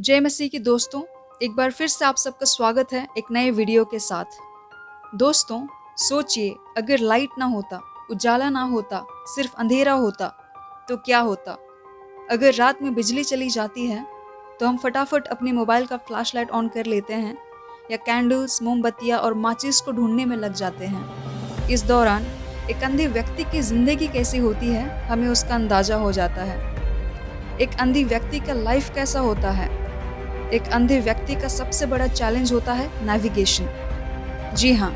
जय मसीह की दोस्तों, एक बार फिर से आप सबका स्वागत है एक नए वीडियो के साथ। दोस्तों, सोचिए अगर लाइट ना होता, उजाला ना होता, सिर्फ अंधेरा होता तो क्या होता। अगर रात में बिजली चली जाती है तो हम फटाफट अपने मोबाइल का फ्लैशलाइट ऑन कर लेते हैं या कैंडल्स, मोमबत्तियाँ और माचिस को ढूंढने में लग जाते हैं। इस दौरान एक अंधे व्यक्ति की जिंदगी कैसी होती है हमें उसका अंदाजा हो जाता है। एक अंधी व्यक्ति का लाइफ कैसा होता है। एक अंधे व्यक्ति का सबसे बड़ा चैलेंज होता है नेविगेशन। जी हाँ,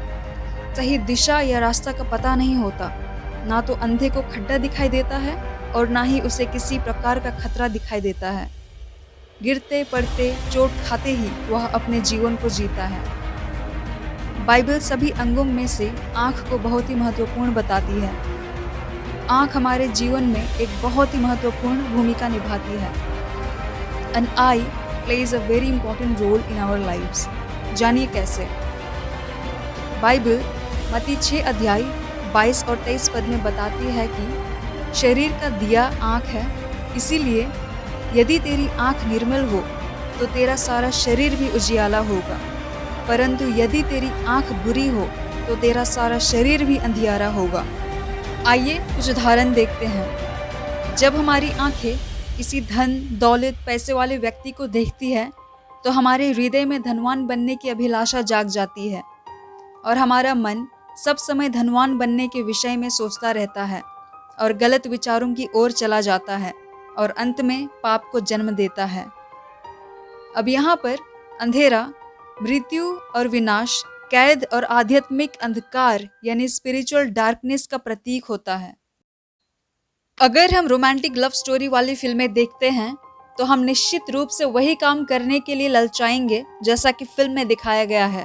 सही दिशा या रास्ता का पता नहीं होता। ना तो अंधे को खड्डा दिखाई देता है और ना ही उसे किसी प्रकार का खतरा दिखाई देता है। गिरते पड़ते, चोट खाते ही वह अपने जीवन को जीता है। बाइबल सभी अंगों में से आँख को बहुत ही महत्वपूर्ण बताती है। आँख हमारे जीवन में एक बहुत ही महत्वपूर्ण भूमिका निभाती है। An eye plays a very important role in our lives. जानिए कैसे। बाइबल मत्ती 6 अध्याय 22 और 23 पद में बताती है कि शरीर का दिया आँख है, इसीलिए यदि तेरी आँख निर्मल हो तो तेरा सारा शरीर भी उजियाला होगा, परंतु यदि तेरी आँख बुरी हो तो तेरा सारा शरीर भी अंधियारा होगा। आइए कुछ उदाहरण देखते हैं। जब हमारी आँखें किसी धन, दौलत, पैसे वाले व्यक्ति को देखती है तो हमारे हृदय में धनवान बनने की अभिलाषा जाग जाती है और हमारा मन सब समय धनवान बनने के विषय में सोचता रहता है और गलत विचारों की ओर चला जाता है और अंत में पाप को जन्म देता है। अब यहाँ पर अंधेरा मृत्यु और विनाश, कैद और आध्यात्मिक अंधकार यानी स्पिरिचुअल डार्कनेस का प्रतीक होता है। अगर हम रोमांटिक लव स्टोरी वाली फिल्में देखते हैं तो हम निश्चित रूप से वही काम करने के लिए ललचाएंगे जैसा कि फिल्म में दिखाया गया है।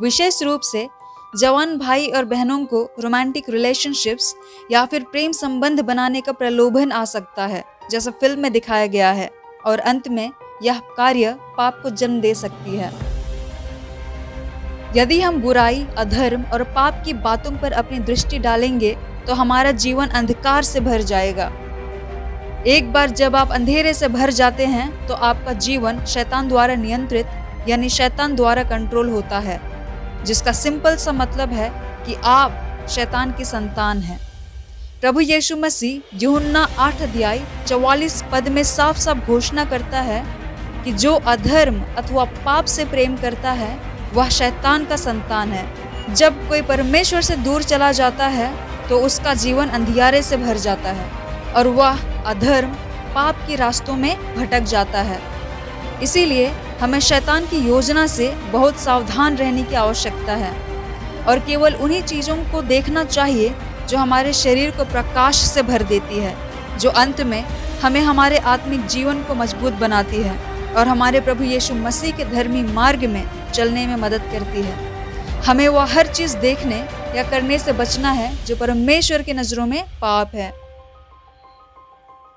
विशेष रूप से जवान भाई और बहनों को रोमांटिक रिलेशनशिप्स या फिर प्रेम संबंध बनाने का प्रलोभन आ सकता है जैसा फिल्म में दिखाया गया है, और अंत में यह कार्य पाप को जन्म दे सकती है। यदि हम बुराई, अधर्म और पाप की बातों पर अपनी दृष्टि डालेंगे तो हमारा जीवन अंधकार से भर जाएगा। एक बार जब आप अंधेरे से भर जाते हैं तो आपका जीवन शैतान द्वारा नियंत्रित यानी शैतान द्वारा कंट्रोल होता है, जिसका सिंपल सा मतलब है कि आप शैतान की संतान हैं। प्रभु यीशु मसीह यूहन्ना 8 अध्याय 44 पद में साफ साफ घोषणा करता है कि जो अधर्म अथवा पाप से प्रेम करता है वह शैतान का संतान है। जब कोई परमेश्वर से दूर चला जाता है तो उसका जीवन अंधियारे से भर जाता है और वह अधर्म, पाप के रास्तों में भटक जाता है। इसीलिए हमें शैतान की योजना से बहुत सावधान रहने की आवश्यकता है और केवल उन्हीं चीज़ों को देखना चाहिए जो हमारे शरीर को प्रकाश से भर देती है, जो अंत में हमें हमारे आत्मिक जीवन को मजबूत बनाती है और हमारे प्रभु यीशु मसीह के धर्मी मार्ग में चलने में मदद करती है। हमें वह हर चीज़ देखने या करने से बचना है जो परमेश्वर की नज़रों में पाप है।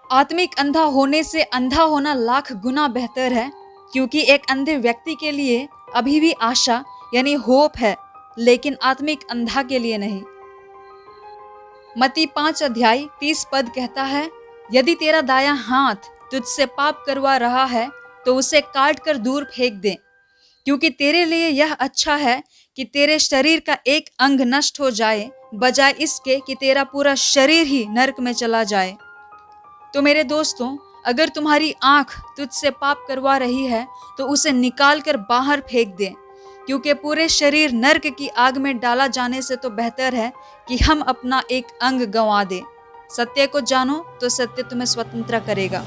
आत्मिक अंधा होने से अंधा होना लाख गुना बेहतर है, क्योंकि एक अंधे व्यक्ति के लिए अभी भी आशा यानी होप है, लेकिन आत्मिक अंधा के लिए नहीं। मत्ती 5 अध्याय 30 पद कहता है, यदि तेरा दायां हाथ तुझसे पाप करवा रहा है तो उसे काट कर दूर फेंक दे, क्योंकि तेरे लिए यह अच्छा है कि तेरे शरीर का एक अंग नष्ट हो जाए बजाय इसके कि तेरा पूरा शरीर ही नरक में चला जाए। तो मेरे दोस्तों, अगर तुम्हारी आँख तुझसे पाप करवा रही है तो उसे निकाल कर बाहर फेंक दे, क्योंकि पूरे शरीर नरक की आग में डाला जाने से तो बेहतर है कि हम अपना एक अंग गंवा दें। सत्य को जानो तो सत्य तुम्हें स्वतंत्र करेगा।